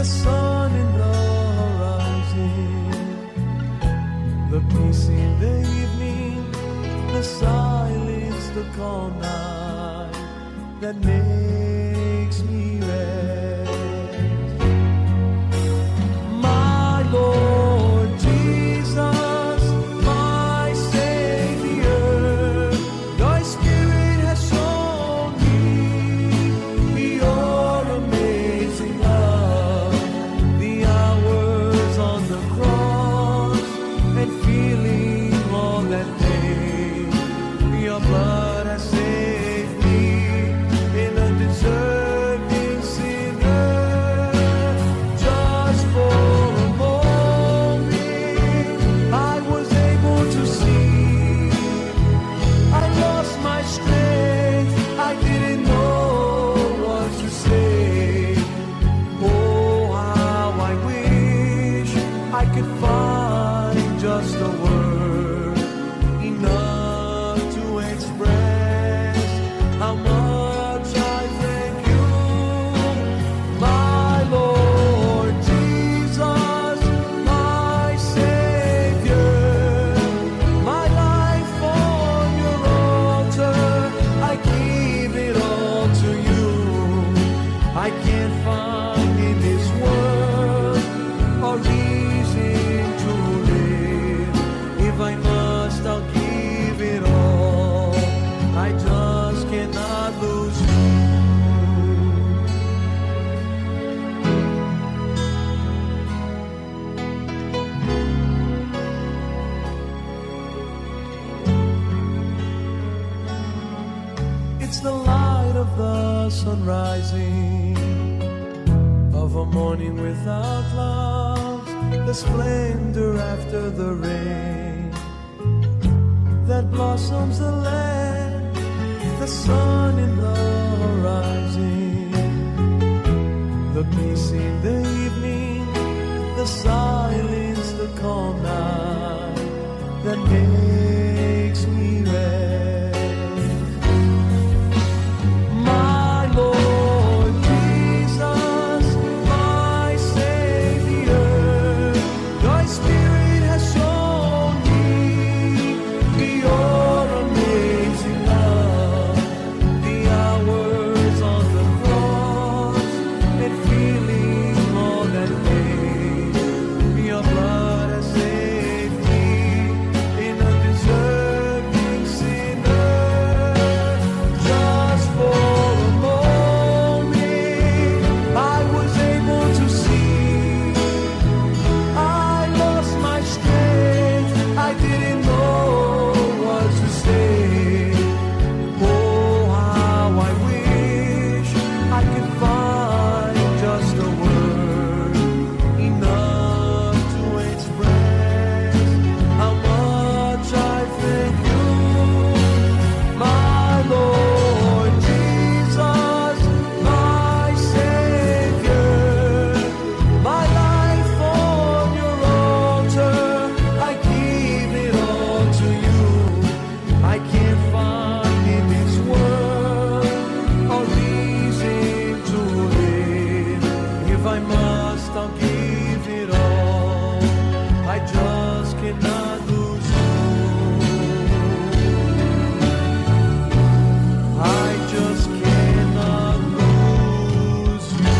sun in the horizon, the peace in the evening, the silence, the calm night that makes me rest. My Lord Jesus, my Savior, Thy Spirit has shown me Your amazing love. The hours on the cross and feeling all that pain, Your blood has saved me, an undeserving sinner. Just for a moment, I was able to see. I lost my strength, I didn't know what to say. Oh, how I wish I could find just a word enough to express how much I thank You, my Lord Jesus, my Savior. My life on Your altar, I give it all to You. I can't find in this world a reason to live. If I must, I'll give it all. I just cannot lose You. It's the light of the sun rising, of a morning without clouds, the splendor after the rain that blossoms the land, the sun in the horizon, the peace in the evening, the silence, the calm night that makes me rest. My Lord Jesus, my Savior, Thy Spirit has shown me Your amazing love. The hours on the cross and feeling all that pain, Your blood has saved me, an undeserving sinner. Just for a moment, I was able to see. I lost my strength, I didn't know what to say. Oh, how I wish I could find just a word enough to express how much I thank You, my Lord Jesus, my Savior. My life on Your altar, I give it all to You. I can't find in this world a reason to live. If I must, I'll give it all. I just cannot lose You. I just cannot lose You.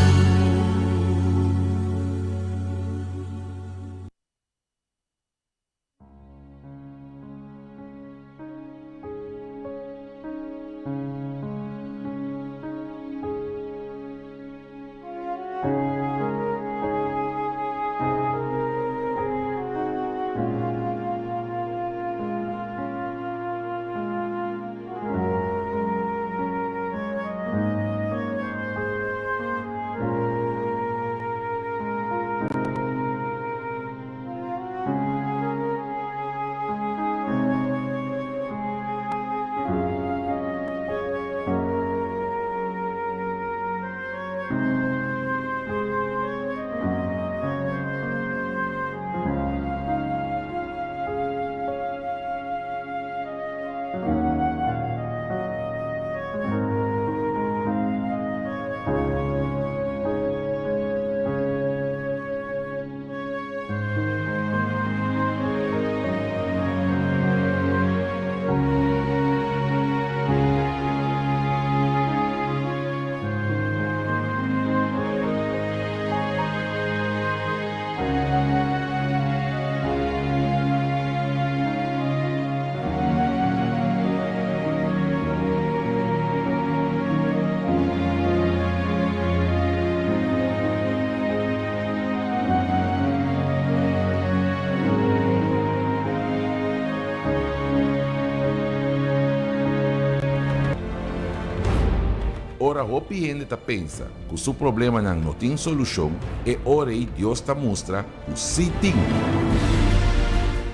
Ora hopi gente ta pensa que o seu problema não tem solução e ora aí Deus ta mostra o sim tem.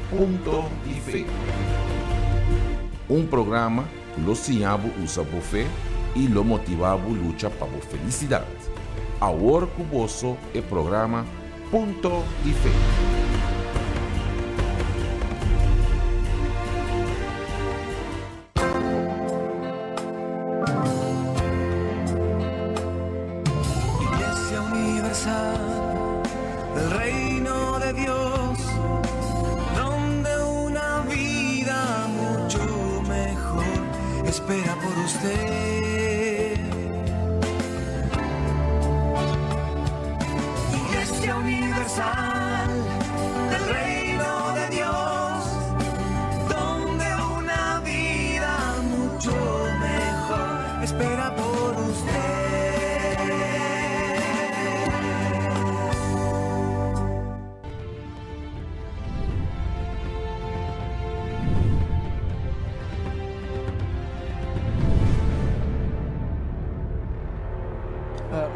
Ponto de fé. Um programa que lo sinhabo usa por fé e lo motivabo luta para a felicidade. Agora que vosso é programa Ponto de Fé. Iglesia Universal del Reino de Dios, donde una vida mucho mejor espera por usted. Iglesia Universal del Reino de Dios, donde una vida mucho mejor espera por usted.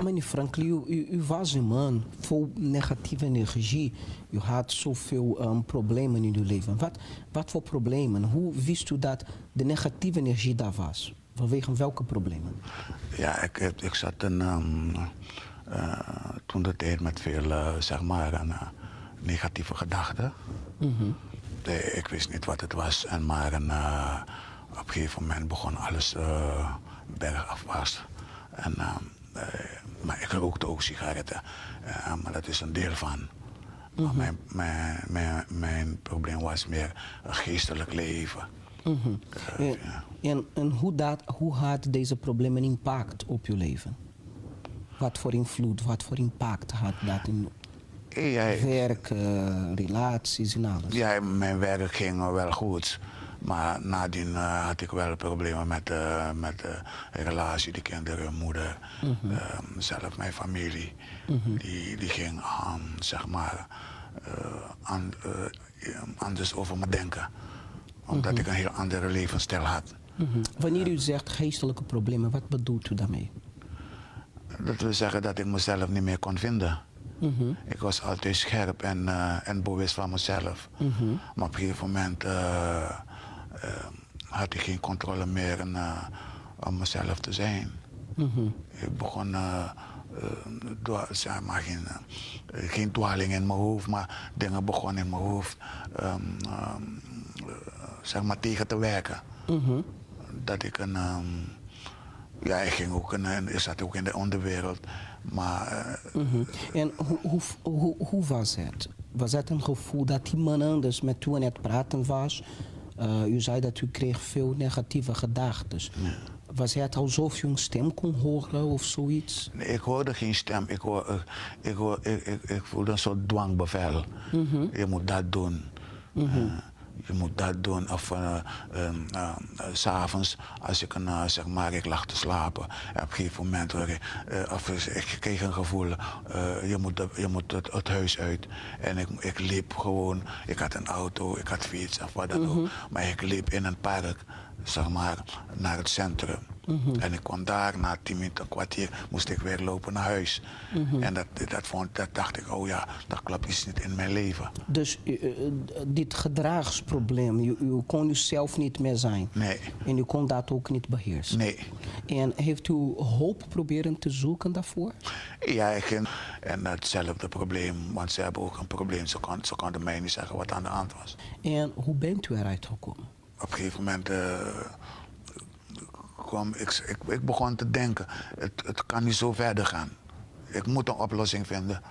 Meneer Franklin, u was een man vol negatieve energie. U had zoveel problemen in uw leven. Wat voor problemen? Hoe wist u dat de negatieve energie daar was? Vanwege welke problemen? Ja, ik zat toen de tijd met veel zeg maar negatieve gedachten. Ik wist niet wat het was, maar op een gegeven moment begon alles bergafwaarts. Maar ik rookte ook sigaretten, maar dat is een deel van. Maar mijn probleem was meer een geestelijk leven. En hoe had deze problemen impact op uw leven? Wat voor invloed, wat voor impact had dat in werk, relaties en alles? Ja, mijn werk ging wel goed. Maar nadien had ik wel problemen met de relatie, de kinderen, moeder, zelf mijn familie. Die ging zeg maar anders over me denken. Omdat ik een heel andere levensstijl had. Wanneer u zegt geestelijke problemen, wat bedoelt u daarmee? Dat wil zeggen dat ik mezelf niet meer kon vinden. Ik was altijd scherp en bewust van mezelf. Maar op een gegeven moment had ik geen controle meer om mezelf te zijn. Ik begon, zeg maar, geen dwaling in mijn hoofd, maar dingen begonnen in mijn hoofd zeg maar, tegen te werken. Dat ik ja, ik zat ook in de onderwereld. Maar, En hoe was het? Was het een gevoel dat iemand anders met u aan het praten was? U zei dat u kreeg veel negatieve gedachten. Was het alsof u een stem kon horen of zoiets? Nee, ik hoorde geen stem. Ik voelde een soort dwangbevel. Je moet dat doen. Je moet dat doen. Of 's avonds, als ik zeg maar, ik lag te slapen. Op een gegeven moment, ik kreeg een gevoel, je moet het huis uit. En ik liep gewoon, ik had een auto, ik had fiets of wat dan ook. Maar ik liep in een park, zeg maar, naar het centrum. En ik kon daar, na 10 minuten, een kwartier, moest ik weer lopen naar huis. En dat dacht ik, oh ja, dat klopt iets niet in mijn leven. Dus dit gedragsprobleem, u kon u zelf niet meer zijn? Nee. En u kon dat ook niet beheersen? Nee. En heeft u hulp proberen te zoeken daarvoor? Ja, en hetzelfde probleem, want ze hebben ook een probleem. Ze konden mij niet zeggen wat aan de hand was. En hoe bent u eruit gekomen? Op een gegeven moment ik begon te denken, het kan niet zo verder gaan. Ik moet een oplossing vinden,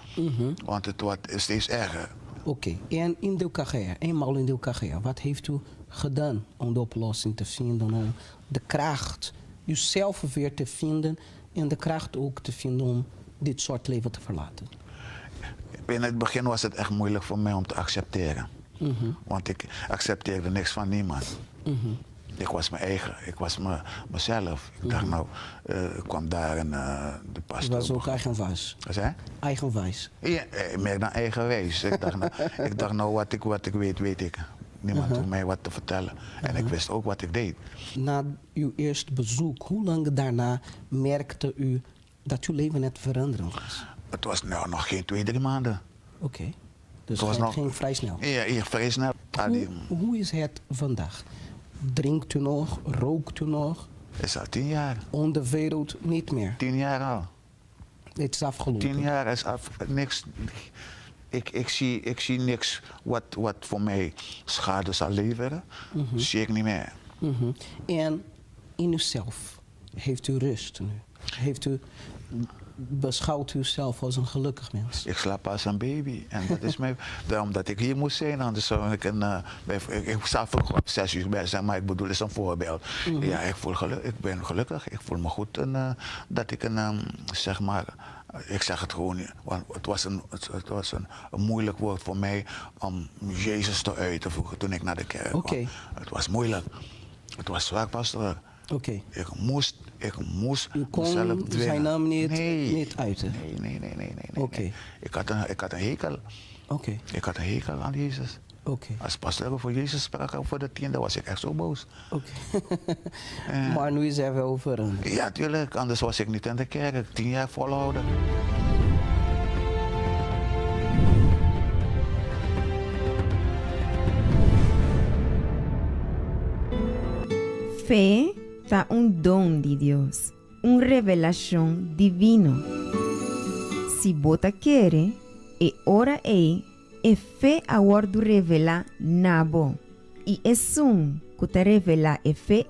want het wordt steeds erger. Oké, en in de carrière, eenmaal in de carrière, wat heeft u gedaan om de oplossing te vinden, om de kracht, uzelf weer te vinden en de kracht ook te vinden om dit soort leven te verlaten? In het begin was het echt moeilijk voor mij om te accepteren. Want ik accepteerde niks van niemand. Ik was mijn eigen, ik was mezelf. Ik dacht nou, ik kwam daar en de Je pastor... was ook eigenwijs. Wat zei je? Eigenwijs. Ja, meer dan eigenwijs. Ik dacht nou wat ik weet, weet ik. Niemand hoeft mij wat te vertellen. En ik wist ook wat ik deed. Na uw eerste bezoek, hoe lang daarna merkte u dat uw leven net veranderen was? Het was nou nog geen 2-3 maanden. Oké. Dus Het was het nog- ging vrij snel. Ja, vrij snel. Hoe is het vandaag? Drinkt u nog? Rookt u nog? Het is al 10 jaar. On de wereld niet meer. 10 jaar al. Het is afgelopen. 10 jaar is af. Niks. Ik zie niks wat voor mij schade zal leveren. Zie ik niet meer. En in uzelf heeft u rust nu? Beschouwt u uzelf als een gelukkig mens? Ik slaap als een baby. En dat is mij, daarom dat ik hier moest zijn. Anders zou ik ik zou vroeg op 6 uur bij zijn, maar ik bedoel, is een voorbeeld. Ja, ik ben gelukkig. Ik voel me goed. En dat ik zeg maar, ik zeg het gewoon, want het was een moeilijk woord voor mij om Jezus te uiten toen ik naar de kerk kwam. Het was moeilijk. Het was zwaar, pastor. Oké. Ik moest U kon mezelf dwingen. zijn naam niet uiten? Nee. Oké. Ik had een hekel. Oké. Ik had een hekel aan Jezus. Oké. Als pastor voor Jezus sprak voor de 10e, was ik echt zo boos. Oké. Maar nu is er wel veranderd. Ja, tuurlijk. Anders was ik niet in de kerk. 10 jaar volhouden. Fé está dom de Deus, revelação divino. Se bota quer, ora fé agora revela nabo. E que te revela fé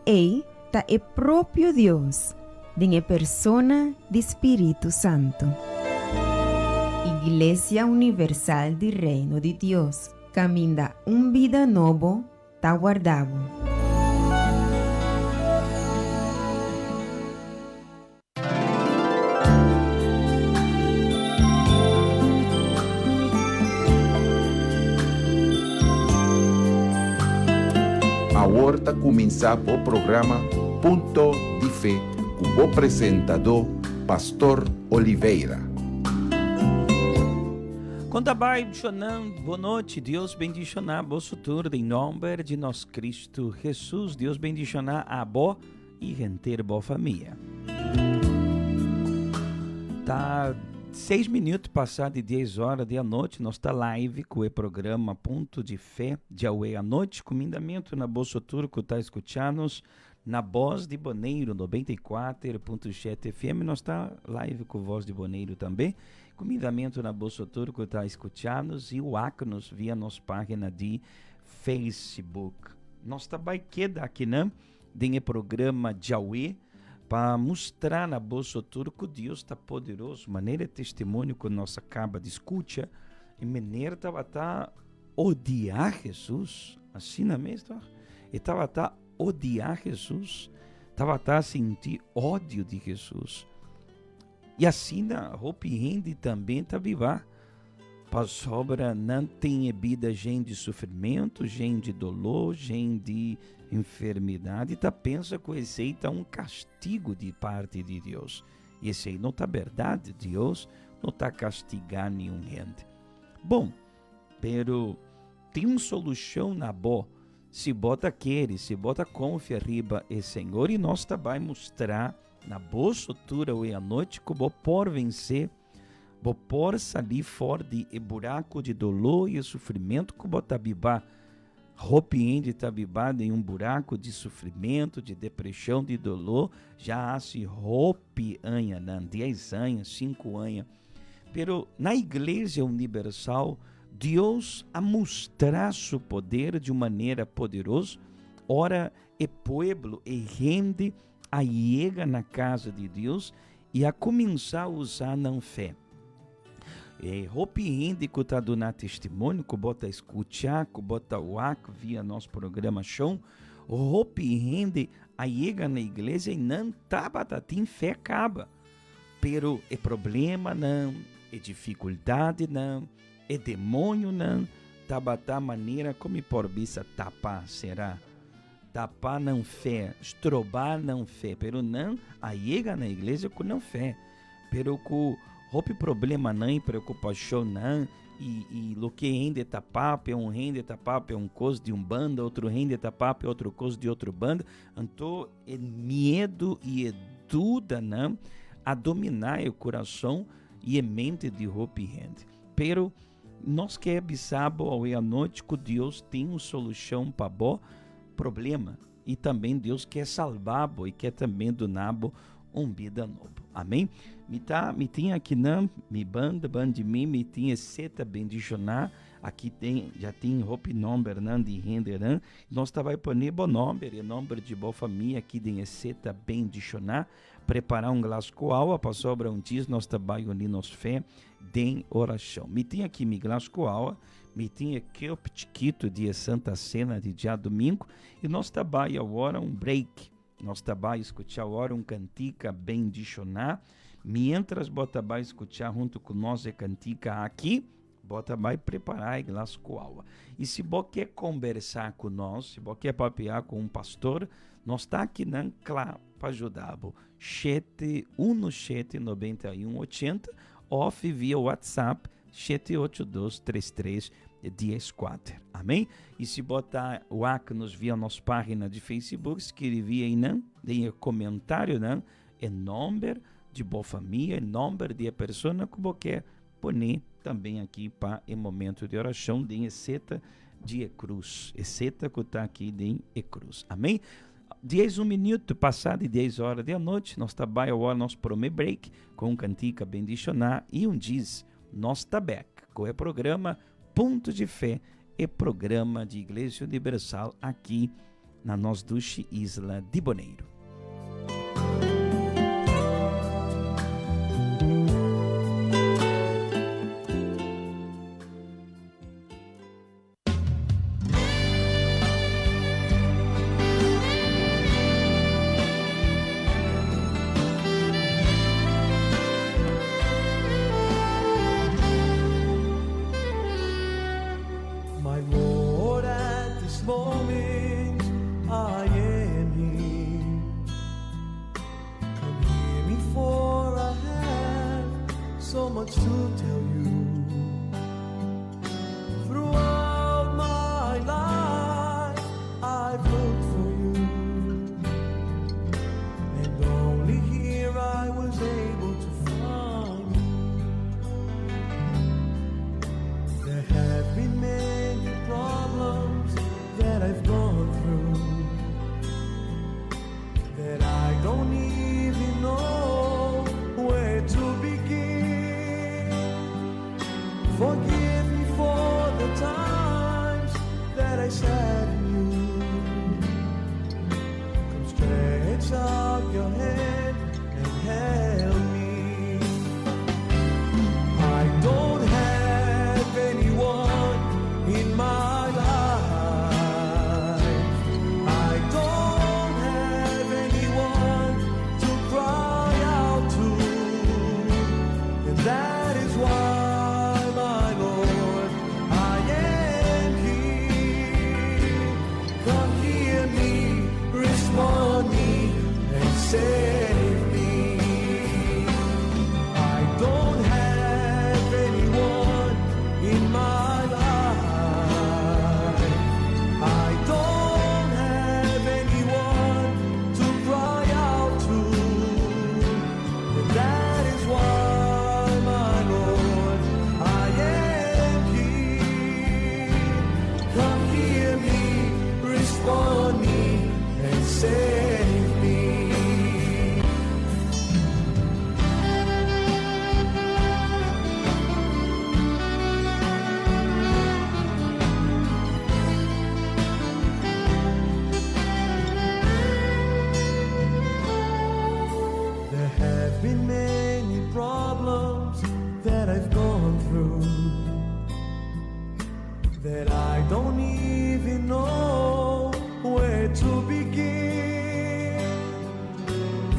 tá próprio Deus, de persona de Espírito Santo. Igreja Universal do Reino de Deus, caminha vida novo, tá guardado. Agora está começando o programa Ponto de Fé com o apresentador Pastor Oliveira. Conta bai, boa noite, Deus bendicionar a vosso futuro, em nome de nosso Cristo Jesus, Deus bendicionar a boa e render boa família. Tá 6 minutos passados de 10 horas da noite, nós está live com o programa Ponto de Fé, de à noite, comendamento na vosso futuro que está escutando na Voz de Boneiro 94.7 FM, nós está live com Voz de Boneiro também. Comendamento na Bolsa Turco está escutando e o Acnos via nossa página de Facebook. Nós também queda aqui, né? Tem o programa Jauê para mostrar na Bolsa Turco Deus está poderoso, maneira de testemunho que nós acaba de escutar e maneira estava odiar Jesus, assim na mesma, e estava odiar Jesus, estava sentir ódio de Jesus. E assim na roupa rende também está viva. Para sobra não tem vida gente de sofrimento, gente de dolor, gente de enfermidade. Tá pensa que esse aí tá castigo de parte de Deus. E esse aí não tá verdade. Deus não tá castigando nenhum gente. Bom, pero tem uma solução na boa. Se bota querer, se bota confia riba e Senhor e nós também mostrar na boa estrutura hoje à noite que vou por vencer, vou por sair fora de buraco de dolor e sofrimento que vou tabibar, arrepiende tabibar em buraco de sofrimento, de depressão, de dolor, já há se roupe anha, 10 anos, 5 anos. Pero na Igreja Universal, Deus a mostrar seu poder de uma maneira poderosa, ora o povo e rende a chega na casa de Deus e a começar a usar na fé. Arrepiende que está dando testemunho, que bota escutar, que bota o ac via nosso programa show, arrepiende a chega na igreja e não tá batatim fé acaba. Pero o problema não, é dificuldade, não, é demônio, não, tabata maneira como por bisa tapar, será? Tapar não fé, estrobar não fé, pero não, chega na igreja com não fé, pero com roupa problema não, preocupação não, e lo que rende tapar, é um rende tapar, é um coisa de um banda, outro rende tapar, é outro coisa de outro banda, então é medo e é dúvida, não, a dominar o coração e a mente de roupa e rende, pero nós que sabemos hoje à noite que Deus tem uma solução para o problema e também Deus quer salvar e quer também donar vida nova. Amém? Me tem aqui na minha banda de mim, me tem seta bendicionar. Aqui já tem roupa number de render, nós vai pôr o nome de boa família aqui tem seta bendicionar. Preparar um glass com água para sobrar um dia nós trabalhamos ali nos fé de oração. Me tem aqui meu glass com água, me tem aqui o chiquito de Santa Cena de dia domingo e nós trabalhamos agora um break. Nós trabalhamos escutar agora um cantica bendicionar. Mientras bota vai escutar junto com nós a cantica aqui, bota vai preparar o glass com água. E se você quer conversar com nós, se você quer papear com um pastor, nós está aqui na claro para ajudar. 717-9180 off via WhatsApp 7823314. Amém? E se botar o nos via nossa página de Facebook, escrevia aí não, tem comentário não, é nome de boa família, nome de pessoa que você quer pôr também aqui para o momento de oração de seta de cruz. Seta que está aqui de cruz. Amém? 10 minuto passado de 10 horas da noite, nós trabalhamos agora nosso primeiro break com um cantica bendicionar e um diz, nós está back com o programa Ponto de Fé e programa de Igreja Universal aqui na Nós Duche Isla de Bonaire.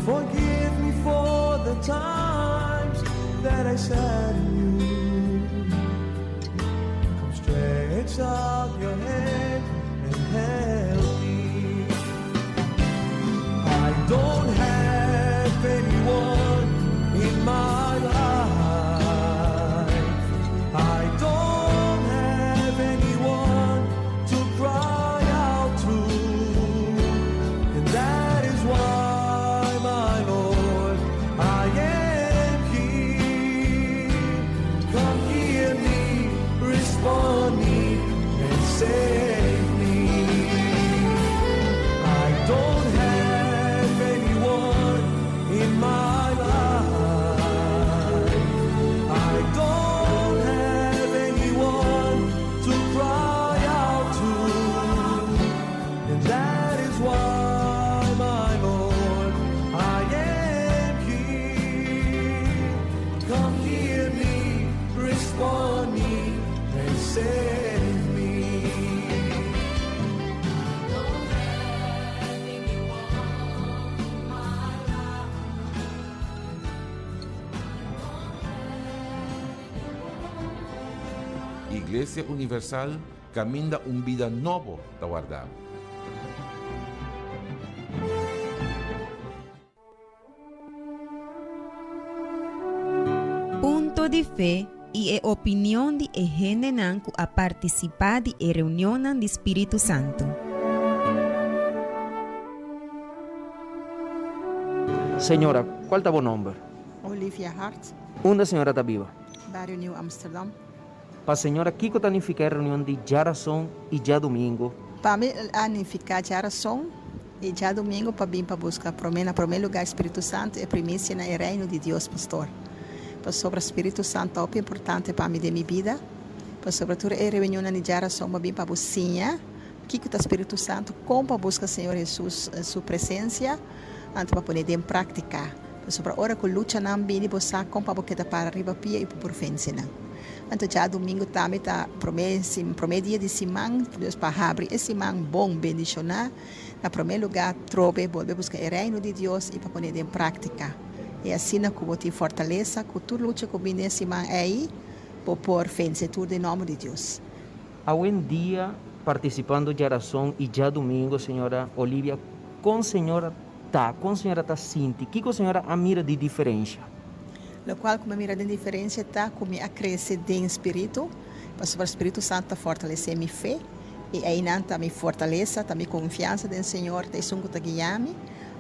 Forgive me for the times that I said you. disponibles en mí. Iglesia Universal caminda vida novo da guardar. Punto de fé e a opinião de Egenenanco a participar de reunião do Espírito Santo. Senhora, qual está o número? Olivia Hart, Onde a senhora está viva? Barrio New Amsterdam. Para a senhora, que está a reunião de Jarason e já domingo? Para mim, anificar geração e já domingo para vir para buscar para mim, no primeiro lugar, Espírito Santo e primícia no reino de Deus, pastor. Para sobre o Espírito Santo, é importante para mim de minha vida. Para sobretudo, a reunião de geração para vir para buscar, que o Espírito Santo, como para buscar o Senhor Jesus, sua presença, antes para poder em prática. Para sobre a hora que luta não vem, você como para botar para arriba pia e por vencer. Então, já domingo também está primeiro dia de semana, Deus para abrir esse semana bom, bendicionar. Na primeiro lugar, trobe, volver buscar o reino de Deus e para pôr em prática. E assim, como te fortaleça, que tu luta com bem nesse semana aí, por vencer tudo em nome de Deus. Há um dia participando de Jarason e já domingo, senhora Olivia, com a senhora está sentindo, que a senhora mira de diferença? No qual, como a mira de diferença, está como a crescer em espírito, para o Espírito Santo fortalecer minha fé, e aí não me fortaleça, também confiança no Senhor, tem sungo te guiar-me,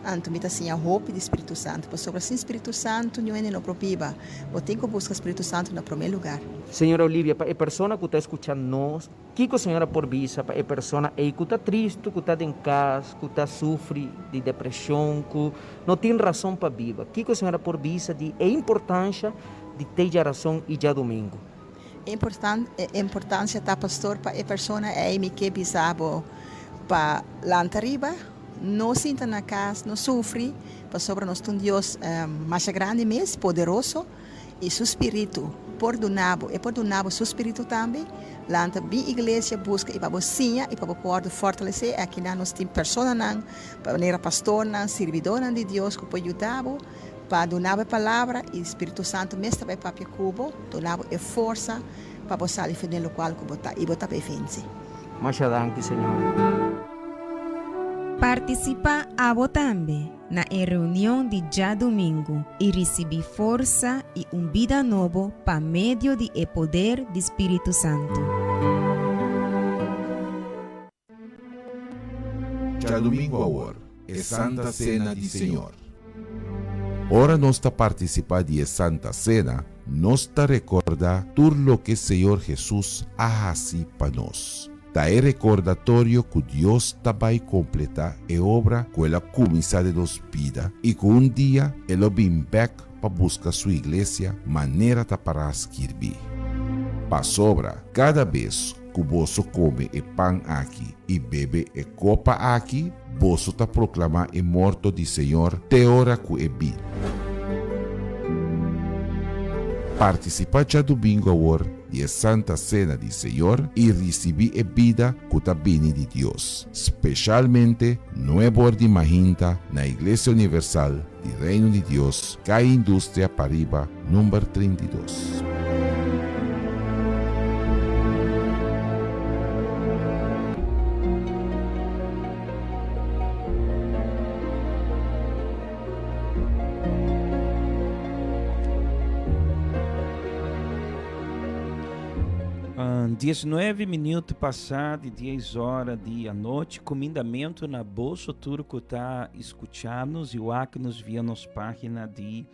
então me assim a hope do Espírito Santo, para sobre o Espírito Santo, não é no propiba, eu tenho que buscar o Espírito Santo no primeiro lugar. Senhora Olivia, para a pessoa que está escutando nós, que a senhora por visa para a pessoa que está triste, que está em casa, que está sofre de depressão, que não tem razão para viver, que a senhora por visa de a importância de ter geração e já domingo? A importância da pastor para a pessoa é que bisabo para lá arriba, não sinta na casa, não sofre, para sobre nós um Deus mais grande mesmo, poderoso, e seu espírito perdonado, e perdonado seu espírito também. Lá bem igreja busca e para você e para poder fortalecer aqui nós temos pessoas para pastor, servidor de Deus que pode ajudar para donar a palavra e o Espírito Santo mesmo para papel cubo, donar a força para você sair no qual que botar e botar para vencer. Muchas gracias, senhora. Participa a também na reunião de já domingo e receber força e vida novo para meio de poder do Espírito Santo. Já domingo agora é Santa Cena do Senhor. Ora nós está participar de Santa Cena, nós está recordar tudo o que o Senhor Jesus ha assim para nós. Da é recordatório que Deus vai completar a obra que ela começou de nos vida e que um dia ele vem back para buscar sua igreja maneira para escrever. Para sobra, cada vez que você come o pão aqui e bebe a copa aqui, você está proclamar o morto do Senhor até hora que é bem. Participar já domingo agora de Santa Cena do Senhor e receber a vida que está vindo de Deus, especialmente no Ebor de Mahinta, na Igreja Universal do Reino de Deus, que é Indústria Pariba, número 32. São 19 minutos passados, 10 horas da noite, comendamento na bolsa turco está escutando e o que nos via nas páginas de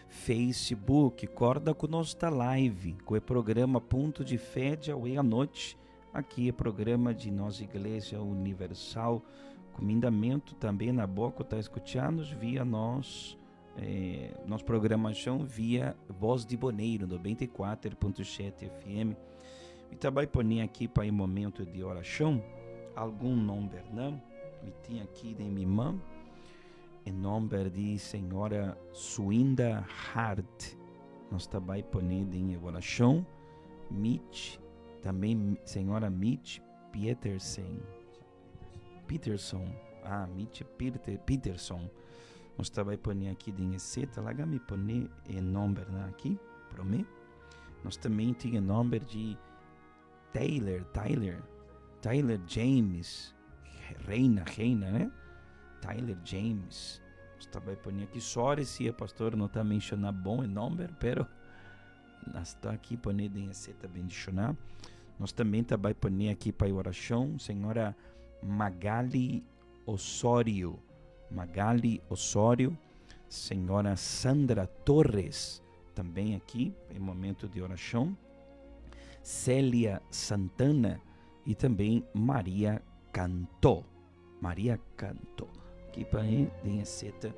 Facebook. Corda com nós está live, com o programa Ponto de Fé de hoje à noite. Aqui é programa de nossa Igreja Universal. Comendamento também na boca está escutando via nossa programação via Voz de Boneiro, 94.7 FM. E também põe aqui para o momento de oração algum nome, não? Me tinha aqui de minha mão, em nome de Senhora Suinda Hart. Nós também põe em oração Mitch, também senhora Mitch Peterson. Mitch Peterson. Nós também põe aqui de seta, lá me põe o nome aqui, para mim. Nós também tinha o nome de Tyler James, reina, né? Tyler James. Nós também põe aqui, sorry se o pastor não está mencionando bom o nome, pero nós está aqui põe de seta mencionar. Nós também põe aqui para a oração, senhora Magali Osório, senhora Sandra Torres, também aqui em momento de oração, Célia Santana e também Maria Canto, aqui para a seta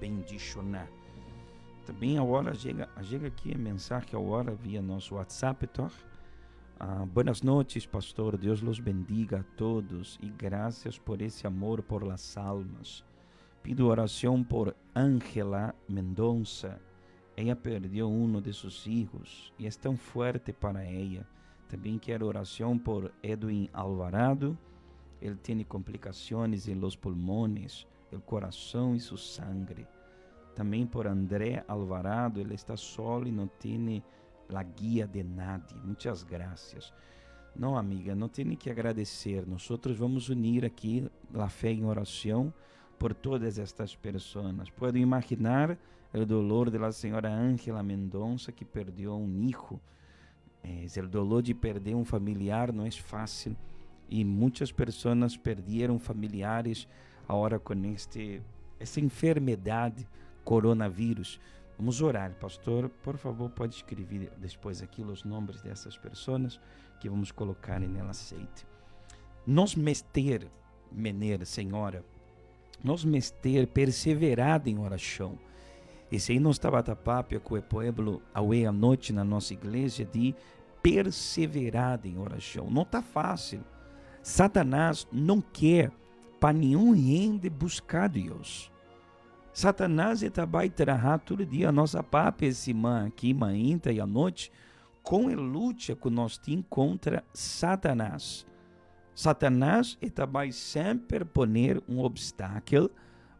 bendicionar. Também a hora chega aqui a mensagem a hora via nosso WhatsApp, buenas noches, pastor. Dios los bendiga a todos y gracias por ese amor por las almas. Pido oración por Ángela Mendonça. Ella perdió uno de sus hijos y es tan fuerte para ella. También quiero oración por Edwin Alvarado. Él tiene complicaciones en los pulmones, el corazón y su sangre. También por André Alvarado. Él está solo y no tiene la guia de nadie. Muitas graças. Não, amiga, não tem que agradecer. Nós vamos unir aqui a fé em oração por todas estas pessoas. Puedo imaginar o dolor da senhora Ángela Mendonça, que perdeu um hijo. O dolor de perder um familiar não é fácil. E muitas pessoas perderam familiares agora com essa enfermidade, coronavírus. Vamos orar, pastor, por favor, pode escrever depois aqui os nomes dessas pessoas que vamos colocar no aceite. Nós mester, senhora, nós mester perseverado em oração. Esse aí nós estava tapapia com o povo à noite na nossa igreja de perseverado em oração. Não está fácil. Satanás não quer para nenhum rende buscar Deus. Satanás está vai trabalhar todo dia a nossa papa esse aqui, manhã e à noite, com a luta que nós temos contra Satanás. Satanás está vai sempre poner um obstáculo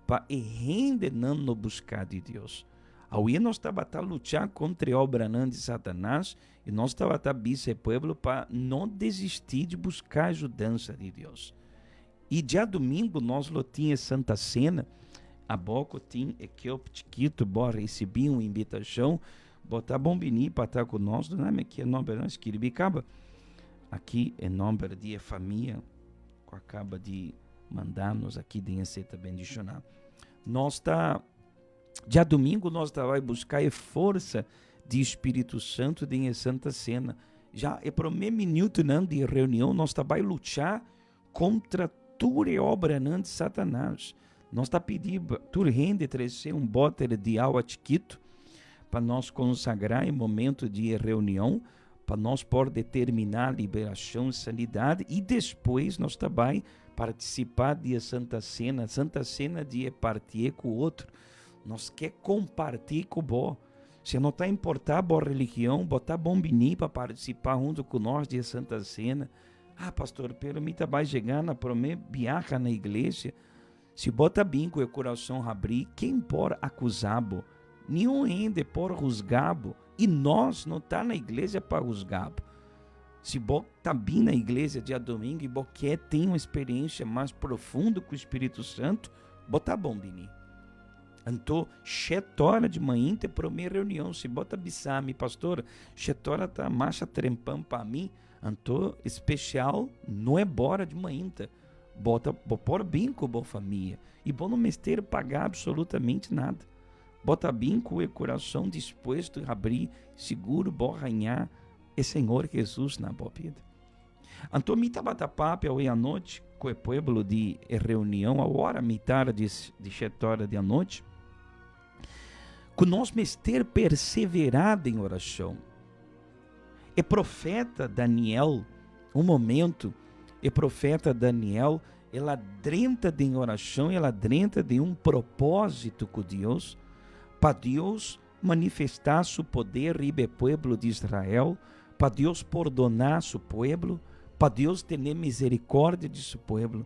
para a gente não buscar de Deus. Aí nós estamos a lutar contra a obra de Satanás e nós estamos a bice povo para não desistir de buscar a ajudança de Deus. E dia domingo nós tínhamos Santa Cena. A pouco tinha equipe chiquito, recebi uma invitação, botar bombini para estar conosco, não é que é nome não escrevicaba. Aqui é nome de família que acaba de mandar-nos aqui de receita bendicional. Nós dia domingo nós vai buscar a força de Espírito Santo de Santa Cena. Já é para o primeiro minuto de reunião nós vai lutar contra toda a obra de Satanás. Nós está pedindo turrende trazer um bote de água chiquito para nós consagrar em momento de reunião, para nós poder determinar liberação e sanidade e depois nós também participar de Santa Cena de partir com o outro. Nós quer compartilhar com o bom. Se não está importar boa religião, botar bombini para participar junto com nós de Santa Cena. Pastor, pelo mim também chegar na promessa viaja na igreja. Se bota bem com o coração abrir, quem por acusá-lo? Nenhum ainda por juzgá-lo. E nós não está na igreja para juzgá-lo. Se bota bem na igreja dia domingo e quer ter uma experiência mais profunda com o Espírito Santo, bota bom, Bini. Então, 7 horas de manhã tem para minha reunião. Se bota bisame, pastor, 7 horas está marcha trempando para mim. Então, especial não é bora de manhã. Bota por bem com a boa família. E bom não mester pagar absolutamente nada. Bota bem com o coração disposto a abrir, seguro, bom ganhar o Senhor Jesus na boa vida. Então, me estava papo hoje à noite com o povo de reunião, a hora metade de 7 horas da noite, que nós mester perseverado em oração. E profeta Daniel, um momento, e profeta Daniel, ela drenta de oração, ela drenta de um propósito com Deus, para Deus manifestar seu poder ribe povo de Israel, para Deus perdonar seu povo, para Deus ter misericórdia de seu povo.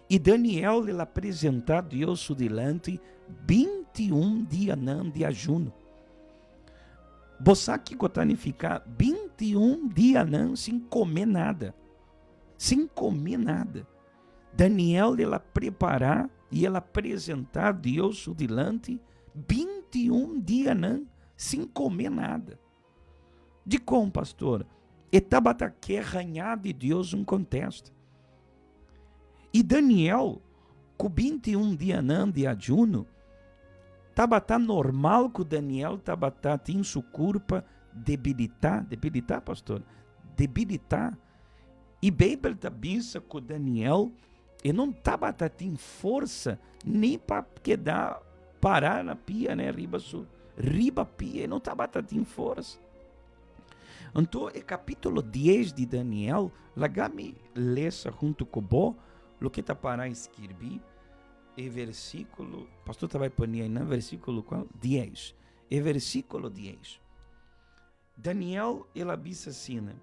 E Daniel lhe apresentar a Deus delante 21 dias de ajuno. Você aqui que ficar 21 dias sem comer nada. Sem comer nada. Daniel lhe preparar e ele apresentar a Deus delante 21 dias sem comer nada. De como, pastor? Estava quer ganhar de Deus um contexto. E Daniel, com 21 dias de ajuno, estava normal que Daniel tinha sua culpa debilitar, pastor? Debilitar. E Bíblia diz que Daniel não estava tendo força nem para quedar parar na pia, né? Riba pia, não estava tendo força. Então, o capítulo 10 de Daniel, me leça junto com o o que está para escrever, e versículo, pastor vai pôr aí, no versículo qual? 10. E versículo 10. Daniel, ele diz assim, né?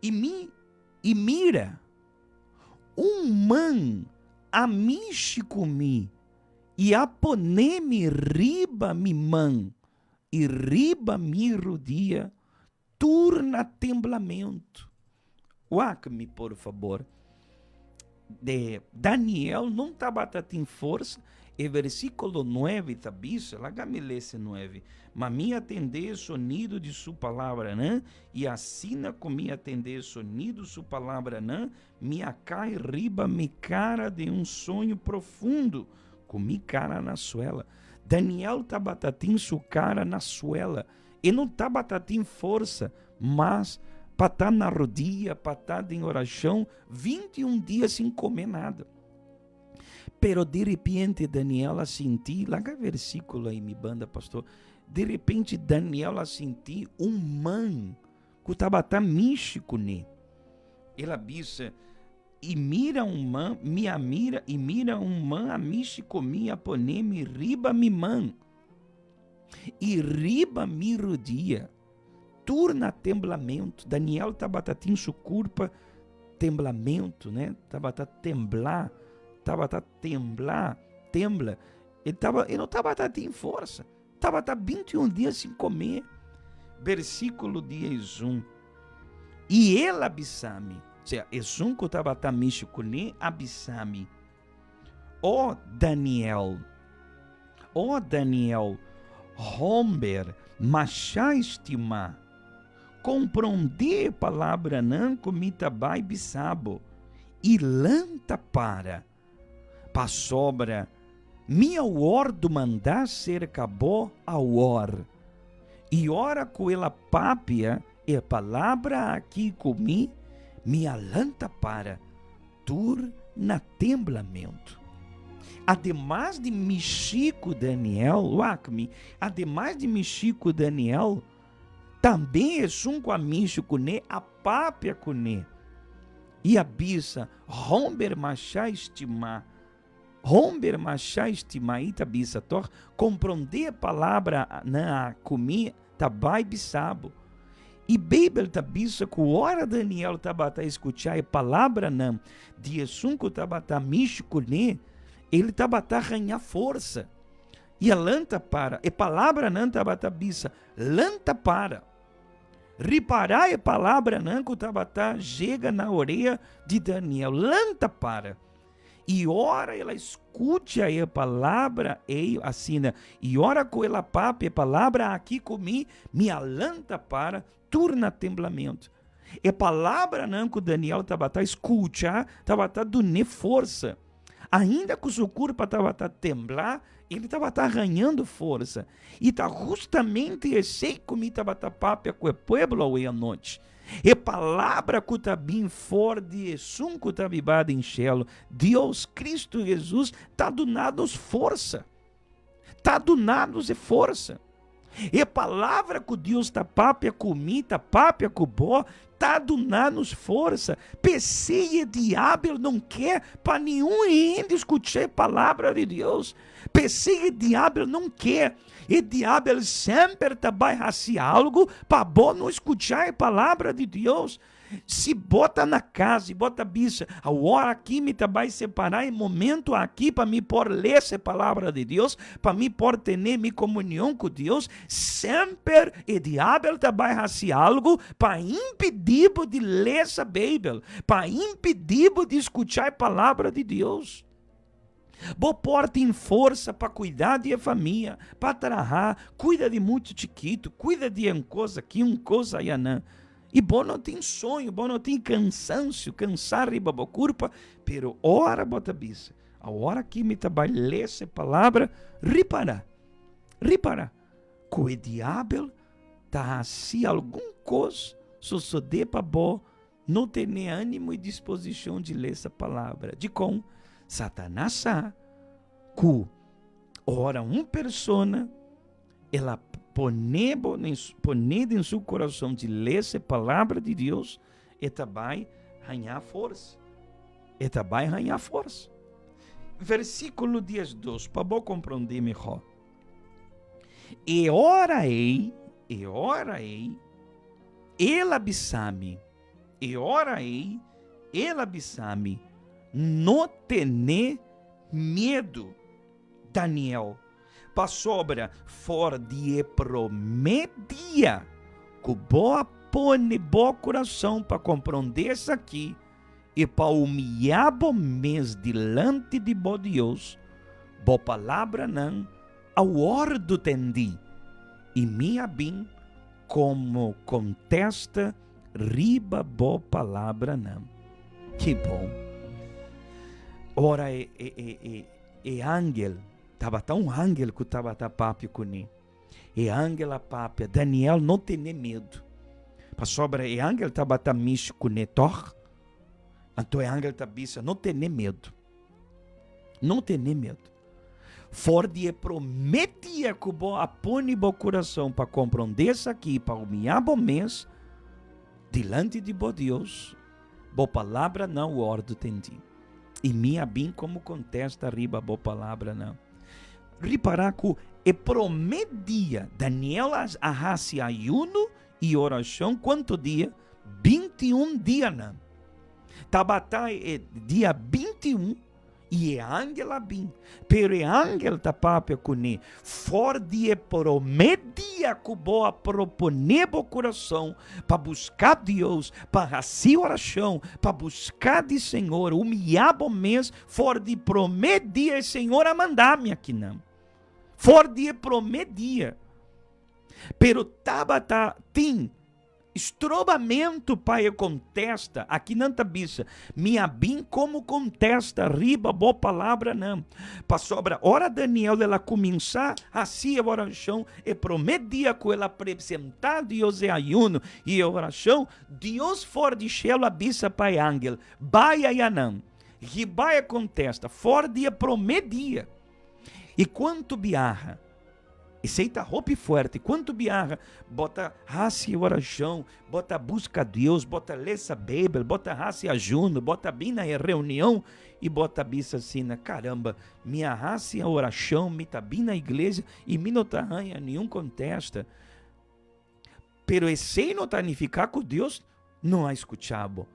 E mira, man amiche comi, e aponeme riba mi man, e riba mi rodia, turna temblamento. Ouça-me, por favor. De Daniel não estava tendo força, e versículo 9 diz, lá me lê esse 9, mas me atender o sonido de sua palavra, né? E assim como me atender o sonido de sua palavra, né? Me cai riba me cara de um sonho profundo, com minha cara na suela. Daniel estava tendo sua cara na suela, e não estava tendo força, mas para estar na rodilha, para estar em oração, 21 dias sem comer nada. Pero de repente Daniel sentiu, lá no versículo aí, me banda, pastor, de repente Daniel sentiu man que estava tão místico, né? Ela disse, e mira man, a místico, minha poneme, riba mi man, e riba mi rodia, turna temblamento. Daniel estava tendo sua culpa temblamento, né? Estava temblar, tembla. Ele não estava tendo força. Estava 21 dias sem comer. Versículo 11. E ele abissame, ou seja, que estava tamicho nem abissame. Ó Daniel, romper, machá estimar, compreender palavra não comita bai bisabo, e lanta para sobra, minha ordo mandar ser acabou a or, e ora com ela pápia, e a palavra aqui comi, minha lanta para, tur na temblamento. Ademais de Michico Daniel, ademais de Michico Daniel, também é com a Michico né, a pápia né, e a bisa, romper machá estimar, ita bisa, tor, compreender a palavra na comi, tabai bisabo. E Bíblia está bisa que hora Daniel estava a escutar a palavra não, de Essunco estava a Michico né, ele estava a ganhar força. E a lanta para. E palavra não estava a bisa. Lanta para. Reparar a palavra não que estava a chega na orelha de Daniel. Lanta para. E ora ela escute a palavra e assina. E ora com ela pape a palavra aqui comi. Minha lanta para. Turna temblamento. E palavra não que Daniel estava a escutar. Estava a dar força. Ainda que o seu corpo estava a temblar, ele estava ganhando força. E está justamente esse como estava a papia com o povo hoje à noite. E palavra que está bem forte, e som que está vivado em cielo. Deus, Cristo Jesus, está dando força. Está dando força. E palavra que Deus está papia comigo, está papia com bo, está dando força. PC e diabo não quer para nenhum ainda escutar a palavra de Deus. Pensei, o diabo não quer. O diabo sempre vai fazer algo para não escutar a palavra de Deus. Se bota na casa e bota bicha, a hora aqui me vai separar em momento aqui para me por ler essa palavra de Deus, para me por ter minha comunhão com Deus, sempre o diabo vai fazer algo para impedir de ler essa Bíblia, para impedir de escutar a palavra de Deus. Bo porta em força para cuidar de família, para trabalhar, cuida de muito chiquito, cuida de uma coisa aqui, uma coisa aí, não. E bom não tem sonho, bom não tem cansanço, cansar riba bo curpa, pero ora bota bisa. A hora que me trabalha ler essa palavra, reparar. Que o diabo tá assim algum coisa, só de para bo não ter nem ânimo e disposição de ler essa palavra. De com Satanás sabe que ora uma pessoa ela poner em seu coração de ler essa palavra de Deus, e vai ganhar força. Versículo 12, para eu compreender melhor. E orarei, ele avisame, não tener medo, Daniel, para sobra fora de prometia que boa pone bom coração para compreender isso aqui e para humilhar bom mês delante de bom Deus, boa palavra não, ao ordo tendi, e minha bem como contesta riba boa palavra não. Que bom. Ora é ángel, estava tão ángel que estava papo com ele. E ángel a papia, Daniel não tem medo. Para sobra, e ángel estava mish com ele, então o ángel estava não tem medo. Não tem medo. Forde prometia que vou apone o coração para compreender isso aqui, para humilhar o mês, delante de bom Deus, boa palavra não ordo tendi. E minha bem como contesta riba boa palavra não. Reparar que e prometia Daniel arrasse ayuno e oração quanto dia? 21 dias não. Tabata dia 21 e ángel bem. Pero ángel tapapia com ele. For dia prometia que boa proponer o coração para buscar Deus, para fazer oração, para buscar de Senhor, humilhar o mês, for de prometia Senhor a mandar-me aqui não. For dia prometia. Pero tabata tem estrobamento pai contesta, aqui não tá bicha, minha bem como contesta, riba boa palavra não, para sobra, ora Daniel ela começar assim a oração e prometia que ela apresentar Deus e ayuno e oração, Deus for de céu a bicha pai ángel, baia e não, ribaia contesta, for dia prometia, e quanto biarra, e seita roupa forte, quanto biarra, bota raça e oração, bota busca a Deus, bota ler essa Bíblia, bota raça e ajuno, bota bem na reunião e bota bisa assim, caramba, minha raça e oração, me tá bem na igreja e me não tá arranha, nenhum contesta. Pero esse não tá nificar com Deus, não há escutado.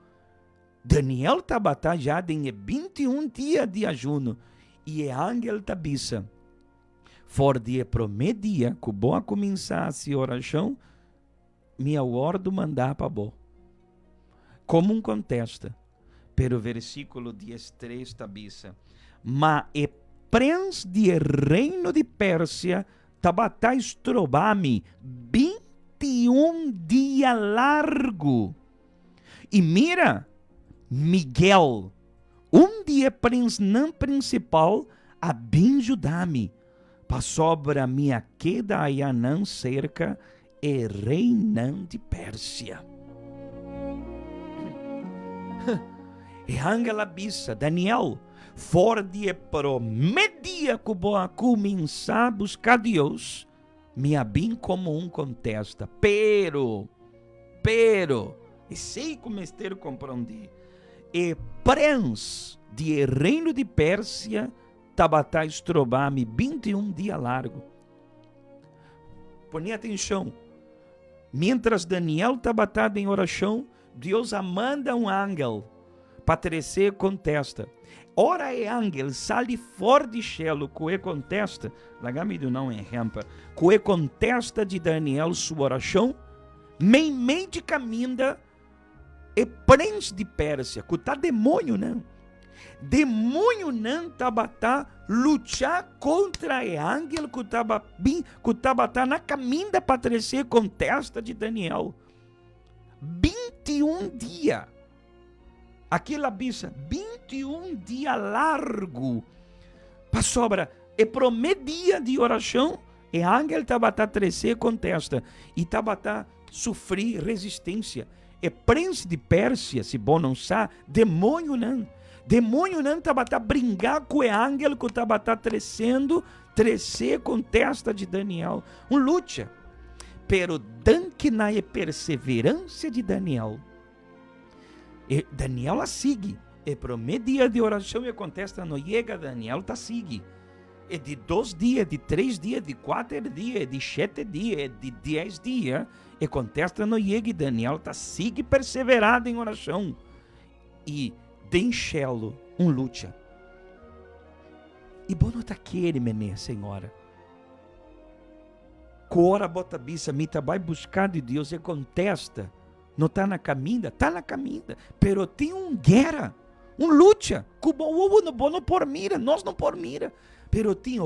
Daniel tá batalhado em 21 dias de ajuno e é ángel tá bisa. For dia prometia que boa começasse a oração, minha ordo mandar para bo. Como um contesta. Pero versículo 13 tabisa. Ma e prens de reino de Pérsia tabata estrobami 21 dia largo. E mira, Miguel, dia prens não principal a bem judami. Para sobra minha queda Ayanã cerca e reinã de Pérsia. E Angela Bissa, Daniel, for de prometia que vou começar a buscar Deus, minha bem como um contesta, pero, e sei como ester compreender, e prens de reino de Pérsia, tabatá estrobame 21 dias largo. Põe atenção. Mientras Daniel tabatá em oração, Deus manda um ángel para trazer contesta. Ora é ángel, sale fora de cielo, que contesta, lagami do não é rampa, que contesta de Daniel sua oração, meio de caminho e príncipe de Pérsia, que tá demônio não. Demônio não tabatá lutar contra o ángel que tabatá na caminho para trazer contesta de Daniel. 21 dias. Aquela bisa, 21 dias largo. Para sobra, e promedia de oração, e ángel tabatá trazer contesta. E tabatá sofrer resistência. E príncipe de Pérsia, se bom não sabe, demônio não. Demônio não tabatá brincar com o ángel que tabatá trazer contesta de Daniel. Luta. Pero danque na perseverança de Daniel. E Daniel a sigue. E por meio dia de oração e contesta não chega, Daniel tá sigue. E de 2 dias, de 3 dias, de 4 dias, de 7 dias, de 10 dias, e contesta não chega, e Daniel tá sigue perseverado em oração. E deixá-lo luta. E bom não tá querendo, menê, senhora. Cora bota bisa, mita vai buscar de Deus e contesta. Não está na caminho? Está na caminho. Pero tem guerra, luta. Que não por mira, nós não por mira. Pero tem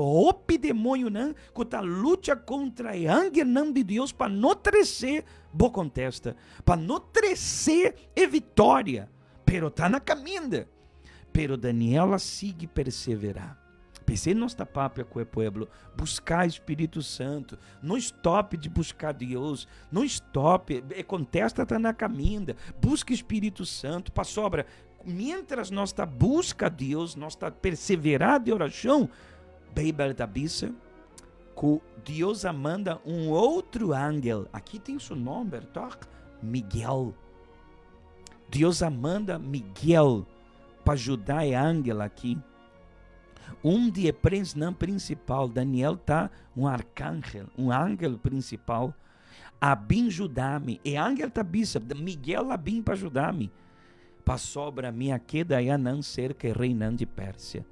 demônio não, que está luta contra o ángel não de Deus para não trazer boa contesta, para não trazer vitória. Pero está na caminho. Pero Daniela sigue perseverar. Pensei nossa papia com o povo, buscar Espírito Santo, não stop de buscar Deus, não stop, contesta está na caminho, busca Espírito Santo, para sobra, mientras nós está busca Deus, nós está perseverar de oração, Bíblia da Bisa, que Deus manda outro ángel, aqui tem seu nome, Miguel, Deus manda Miguel, para ajudar o ángel aqui, de príncipe principal, Daniel tá arcángel, ángel principal, a bem ajudar-me, e ángel tá bisa, Miguel a bem para ajudar-me, para sobra minha queda ia não ser que reinando de Pérsia,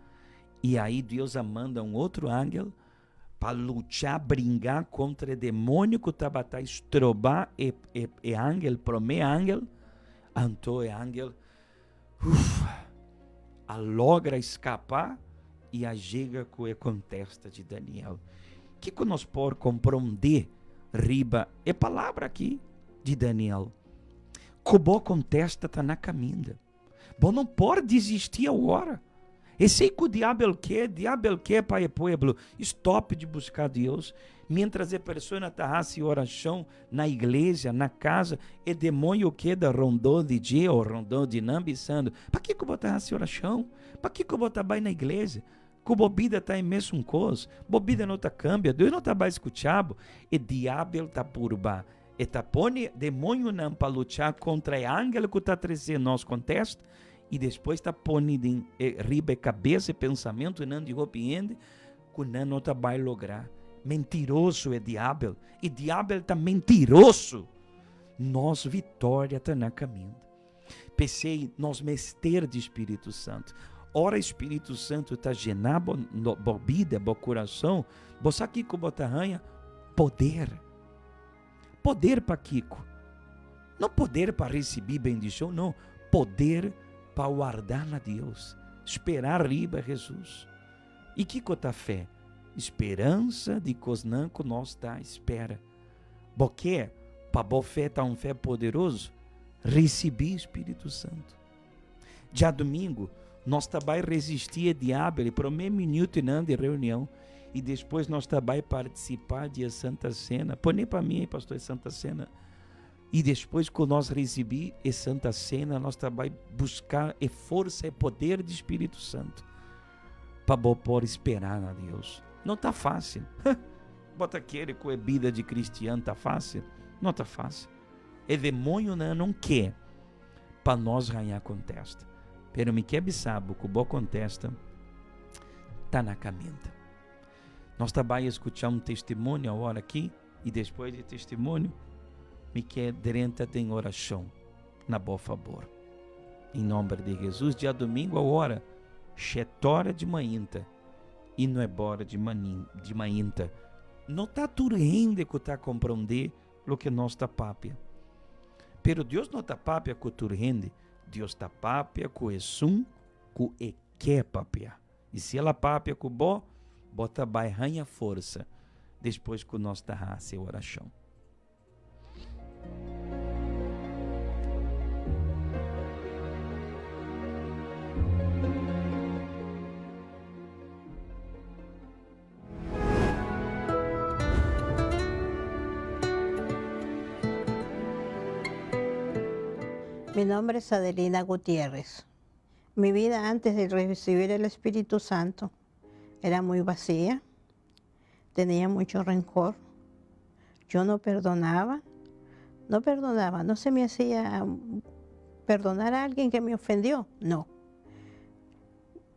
e aí Deus manda outro ángel, para lutar, brincar contra o demônio que estava a estrobar e ángel, promê ángel, então o ángel, logra escapar, e a chega com a contesta de Daniel. Que nós por compreender riba é palavra aqui de Daniel. Que boa contesta está na caminho. Bom não pode desistir agora. E sei que o diabo quer para o povo. Stop de buscar Deus. Mientras a pessoa está em oração na igreja, na casa, e demônio queda rondou de dia ou rondou de nambissando. Para que eu vou estar em oração? Para que eu vou estar bem na igreja? Que bobida está em mesmo coisa, bobida não está cambia, Deus não está mais escutando, e diabo está por baixo, e está põe demônio não para lutar contra o ángel que está trazendo nós contesta, e depois está pondo em riba cabeça e pensamento, e não de arrepende, que não está vai lograr. Mentiroso é diabo, e diabo está mentiroso. Nossa vitória está na caminho. Pensei, nós mester de Espírito Santo. Ora, Espírito Santo está genando a vida, o coração. Você aqui com bota arranha, poder. Poder para Kiko. Não poder para receber bendição, não. Poder para guardar na Deus. Esperar riba Jesus. E Kiko está fé? Esperança de cosnan que nós está espera. Porque para boa fé está fé poderoso, receber Espírito Santo. Já domingo, nós também resistir a diabo por meio minuto de reunião e depois nós também participar de Santa Cena. Põe para mim, pastor, Santa Cena. E depois que nós receber a Santa Cena, nós também buscar a força e poder do Espírito Santo para poder esperar a Deus. Não está fácil. Bota aquele com a vida de cristiano, está fácil? Não está fácil. O demônio não quer para nós ganhar contesta. Pero me quer saber que boa contesta está na caminhada. Nós também escutamos um testemunho agora aqui, e depois do testemunho, me quer direita em oração, na boa favor. Em nome de Jesus, dia domingo, a hora, 7 horas de manhã, e não é bora de manhã. Não está turrende que está compreender o que nós está papia. Pero Deus não está papia com turrende, Deus está papia com esum, com e quer papia. E se ela papia com bo, bota bairranha força, depois que nós está raça e oração. Mi nombre es Adelina Gutiérrez. Mi vida antes de recibir el Espíritu Santo era muy vacía, tenía mucho rencor, yo no perdonaba, no se me hacía perdonar a alguien que me ofendió, no.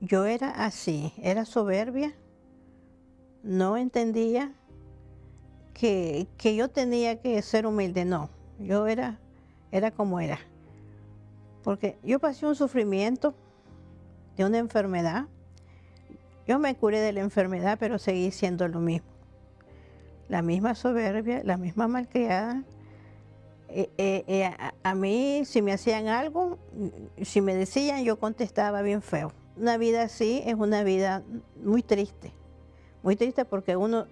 Yo era así, era soberbia, no entendía que yo tenía que ser humilde, no, yo era como era. Porque yo pasé un sufrimiento de una enfermedad. Yo me curé de la enfermedad, pero seguí siendo lo mismo. La misma soberbia, la misma malcriada. A mí, si me hacían algo, si me decían, yo contestaba bien feo. Una vida así es una vida muy triste. Muy triste porque uno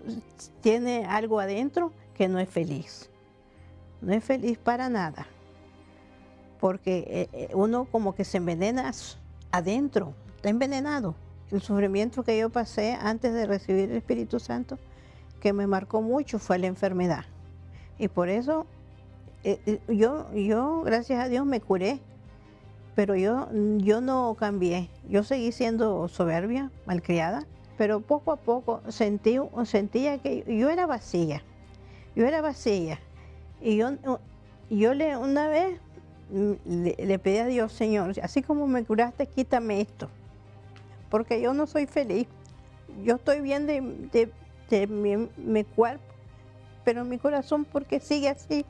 tiene algo adentro que no es feliz. No es feliz para nada. Porque uno como que se envenena adentro, está envenenado. El sufrimiento que yo pasé antes de recibir el Espíritu Santo, que me marcó mucho, fue la enfermedad. Y por eso yo, gracias a Dios, me curé, pero yo no cambié. Yo seguí siendo soberbia, malcriada, pero poco a poco sentía que yo era vacía. Y una vez le pedí a Dios, Señor, así como me curaste, quítame esto, porque yo no soy feliz. Yo estoy bien de mi cuerpo, pero mi corazón, porque sigue así.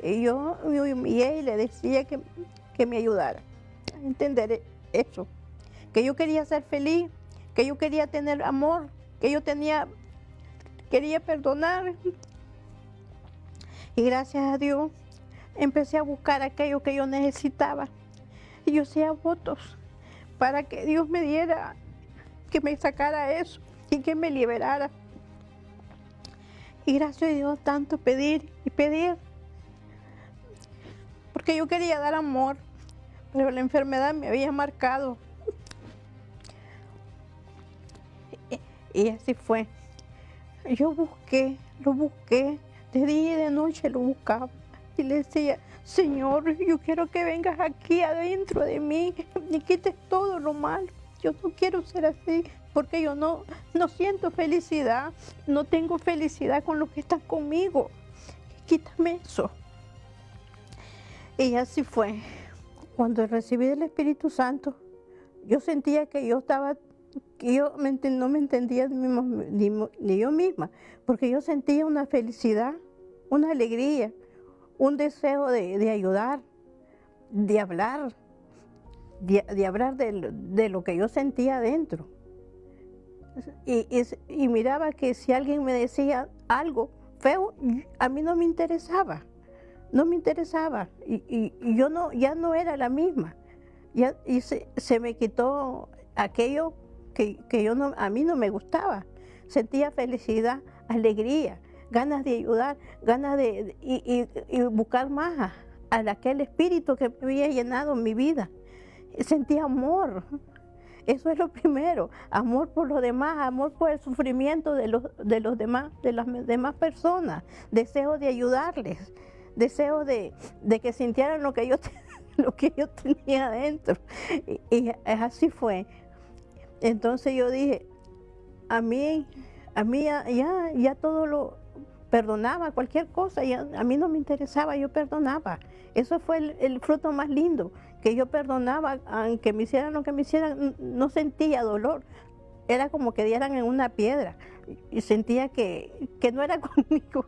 Y yo me humillé y le decía que me ayudara a entender eso, que yo quería ser feliz, que yo quería tener amor, que yo quería perdonar. Y gracias a Dios empecé a buscar aquello que yo necesitaba. Y yo hacía votos para que Dios me diera, que me sacara eso y que me liberara. Y gracias a Dios tanto pedir y pedir. Porque yo quería dar amor, pero la enfermedad me había marcado. Y así fue. Yo lo busqué, de día y de noche lo buscaba. Y le decía, Señor, yo quiero que vengas aquí adentro de mí y quites todo lo malo. Yo no quiero ser así, porque yo no siento felicidad, no tengo felicidad con los que están conmigo. Quítame eso. Y así fue. Cuando recibí el Espíritu Santo, yo sentía que yo no me entendía ni yo misma, porque yo sentía una felicidad, una alegría, un deseo de ayudar, de hablar, de lo que yo sentía adentro. Y miraba que si alguien me decía algo feo, a mí no me interesaba. Y yo ya no era la misma. Y se me quitó aquello que a mí no me gustaba. Sentía felicidad, alegría, ganas de ayudar, ganas y buscar más a aquel espíritu que me había llenado en mi vida. Sentía amor. Eso es lo primero, amor por los demás, amor por el sufrimiento de los demás, de las demás personas, deseo de ayudarles, deseo de que sintieran lo que yo tenía adentro. Y así fue. Entonces yo dije, a mí ya todo lo perdonaba, cualquier cosa, a mí no me interesaba, yo perdonaba. Eso fue el fruto más lindo, que yo perdonaba, aunque me hicieran lo que me hicieran, no sentía dolor, era como que dieran en una piedra y sentía que no era conmigo,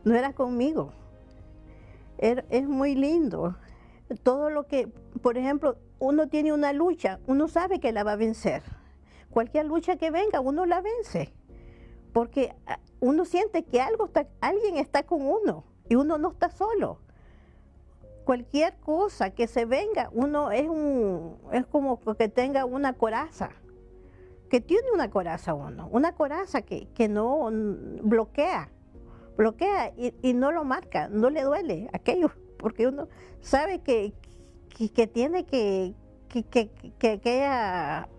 no era conmigo. Es muy lindo. Todo lo que, por ejemplo, uno tiene una lucha, uno sabe que la va a vencer. Cualquier lucha que venga, uno la vence. Porque uno siente que alguien está con uno y uno no está solo. Cualquier cosa que se venga, uno es como que tenga una coraza, que tiene una coraza uno, una coraza que no bloquea y no lo marca, no le duele aquello, porque uno sabe que tiene que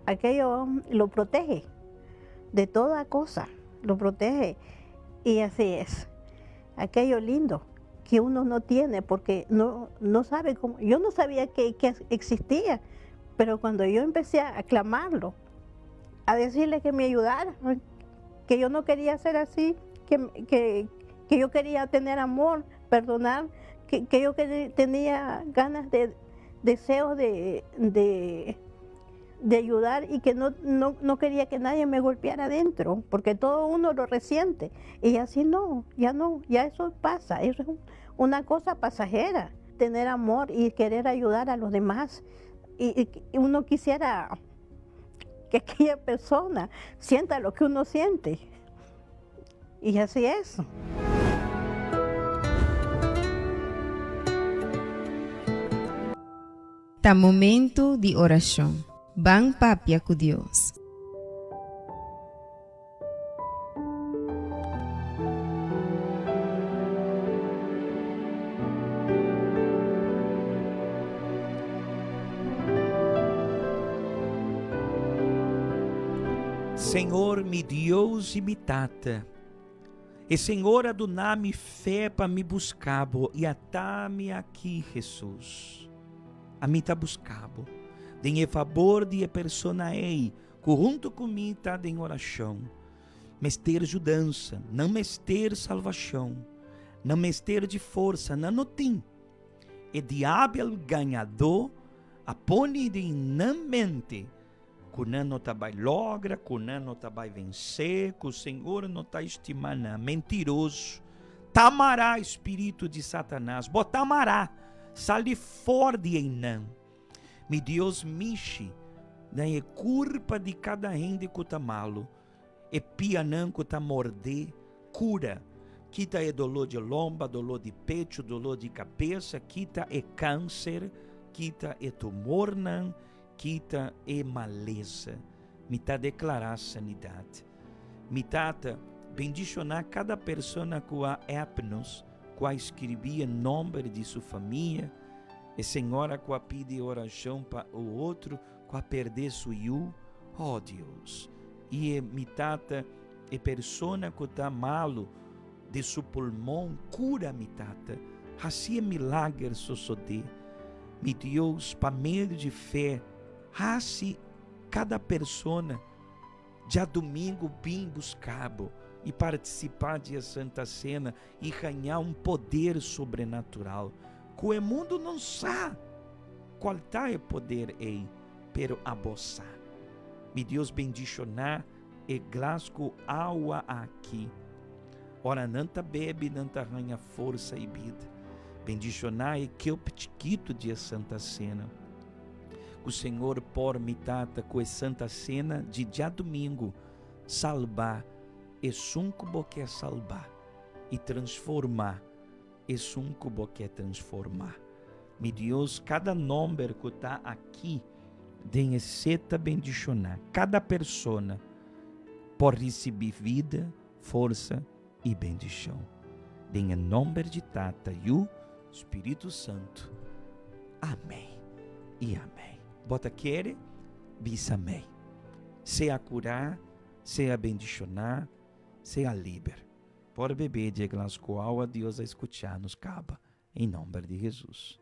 aquello lo protege de toda cosa, lo protege. Y así es, aquello lindo que uno no tiene porque no sabe cómo. Yo no sabía que existía, pero cuando yo empecé a clamarlo, a decirle que me ayudara, que yo no quería ser así, que yo quería tener amor, perdonar, que yo tenía ganas deseos de ayudar y que no quería que nadie me golpeara adentro, porque todo uno lo resiente. Y así ya eso pasa, eso es una cosa pasajera, tener amor y querer ayudar a los demás. Y uno quisiera que aquella persona sienta lo que uno siente. Y así es. Tá momento de oração. Bang papia com Deus. Senhor, me Deus e me tata. E Senhor, adonai-me fé para me buscar, e atá-me aqui, Jesus. A mim tá buscado. Denhe favor de persona ei, que junto comigo tá em oração. Mester ajudança, não mester salvação, não mester de força, não tem. E diabo ganhador, apone de não mente, que não tá vai logra, que não tá vai vencer, que o Senhor não tá estimando, mentiroso. Tamará espírito de Satanás, botamará. Sali fora de Enã. Me Deus mixe na culpa de cada gente que está malo. E pianã que está morder, cura. Quita é dolor de lomba, dolor de peito, dolor de cabeça, quita é câncer, quita é tumor, não, quita é maleza. Me tá declarar sanidade. Me tata bendicionar cada pessoa que a apnos, que escrevia nome de sua família, e senhora que pede oração para o outro, que perder seu eu, oh Deus, e me tata, e persona que está malo de seu pulmão, cura me tata, assim é milagre suceder, me Deus, para meio de fé, assim cada persona, já domingo bem buscado, e participar de Santa Cena e ganhar poder sobrenatural. Que o mundo não sabe qual tá o poder aí, pero a bossa. Me Deus bendicionar e glasco água aqui. Ora, nanta bebe, nanta ganha força e vida. Bendicionar e que o petiquito de Santa Cena. Que o Senhor por mitata com a Santa Cena de dia domingo salvar e suncubo quer salvar e transformar, e suncubo quer transformar. Me Deus, cada nome que está aqui, denhe seta bendicionar, cada persona por receber vida, força e bendição. Denhe nome de Tata e o Espírito Santo. Amém e amém. Bota querer, bis amém. Seja curar, seja bendicionar, seja livre. Por beber de Glasgow, a Deus a escutar nos caba, em nome de Jesus.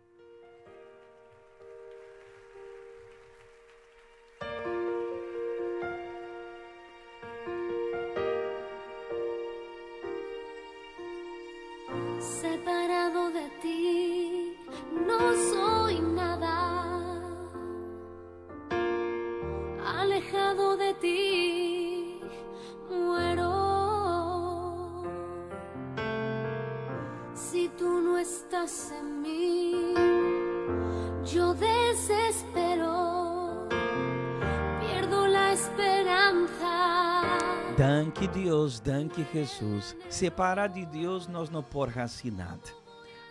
Separado de ti, no soy nada. Alejado de ti, desespero, pierdo la esperanza. Danke Deus, danke Jesus. Separar de Deus nós não porra assim nada.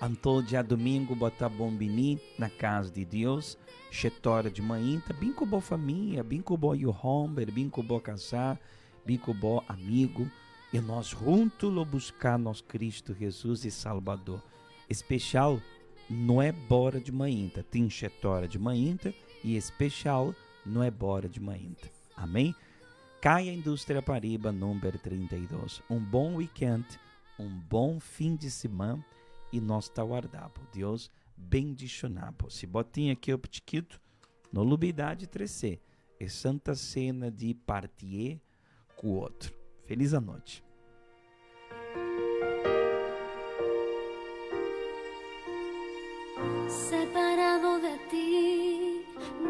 Então, dia domingo, botar bombini na casa de Deus, chetora de manhã, bem com boa família, bem com boa homem, bem com boa casar, bem com boa amigo, e nós juntos lo buscar nosso Cristo Jesus e Salvador. Especial não é bora de manhã, tem chetora de manhã e especial não é bora de manhã. Amém? Caia Indústria Pariba, número 32. Um bom weekend, um bom fim de semana e nós tá guardado. Deus bendicionado. Se botinha aqui o ptiquito, no Lubidade 3C, é Santa Cena de partir com o outro. Feliz a noite. Separado de ti,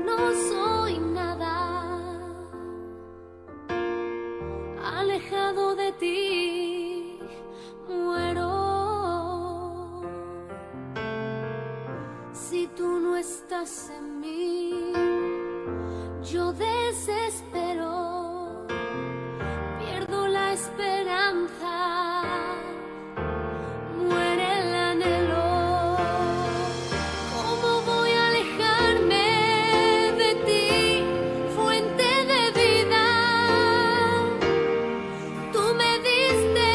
no soy nada. Alejado de ti, muero. Si tú no estás en mí, yo desespero, pierdo la esperanza, muere el anhelo. ¿Cómo voy a alejarme de ti, fuente de vida? Tú me diste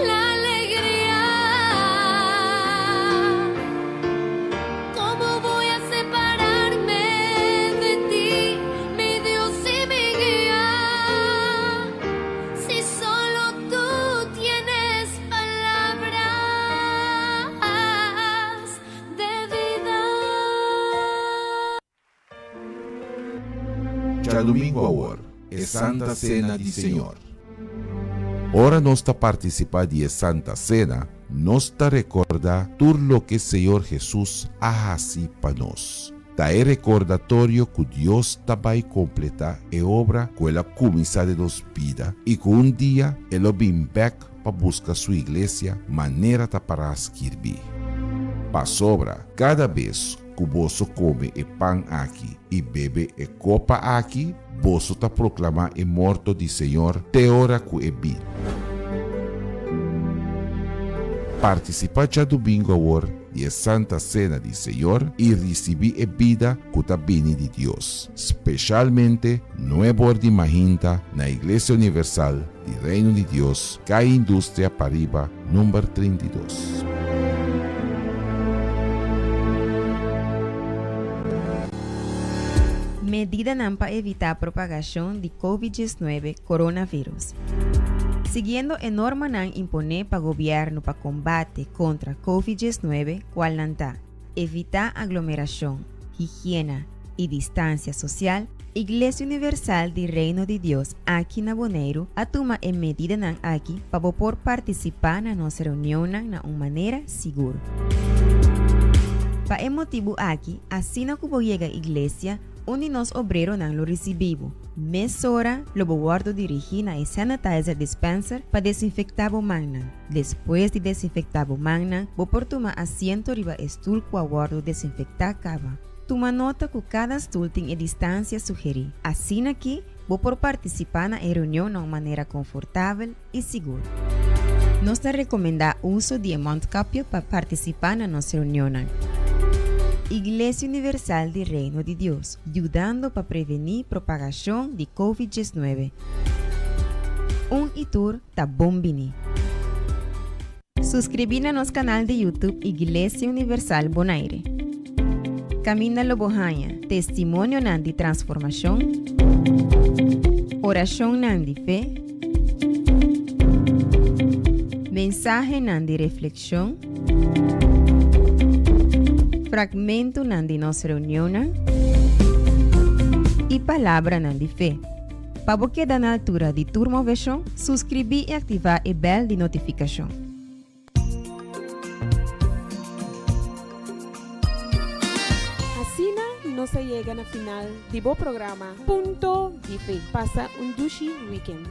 la alegría. ¿Cómo voy a separarme de ti, mi Dios y mi guía? Si solo tú tienes palabras de vida. Já domingo agora é Santa Cena do Senhor. Ora nós está participar de Santa Cena, nós está recordar tudo o que o Senhor Jesus ha assim para nós. Tá é recordatório que Deus vai completar a obra que ela começou de nos vida e que um dia ele vem back para buscar sua igreja maneira para escrever. Para sobra, cada vez que você come o pão aqui e bebe a copa aqui, você está proclamar a morte do Senhor até hora que é bem. Participar já domingo agora de Santa Cena do Senhor e receber a vida que está vindo de Deus, especialmente no Ebor de Mahinta, na Igreja Universal do Reino de Deus, Caia Indústria Pariba, número 32. Medida para evitar propagación de COVID-19 coronavirus. Siguiendo a norma nan impone para gobierno para combate contra COVID-19, cual nanta evitar aglomeración, higiene y distancia social, Iglesia Universal del Reino de Dios aquí na Bonaire atuma en medida nan aquí para por participar na nossa reunión na una manera segura. Para el motivo aquí, así na cubo llega iglesia, onde nós obreiro não lo recebimos. Mesora, lo guardo dirigir na sanitizer dispenser para desinfectar o magna. Depois de desinfectar o magna, vou por tomar assento riba stool com guardo desinfectar cava. Toma nota que cada stool tem a distância sugerir. Assim aqui, vou por participar na reunião de uma maneira confortável e segura. Nós te recomendar o uso de mondkapje para participar na nossa reunião. Iglesia Universal del Reino de Dios, ayudando para prevenir propagación de COVID-19. Un itur ta bombini. Suscribir a nuestro canal de YouTube Iglesia Universal Bonaire. Camina lo bohaña, testimonio nan de transformación, oración nan de fe, mensaje nan de reflexión, fragmento nan de nossa reunião e palavra nan de fé. Para você dar na altura de turma versão, subscrever e ativar o bell de notificação. Assim nós chegamos na final do programa Punto de Fé. Passa um dushi weekend.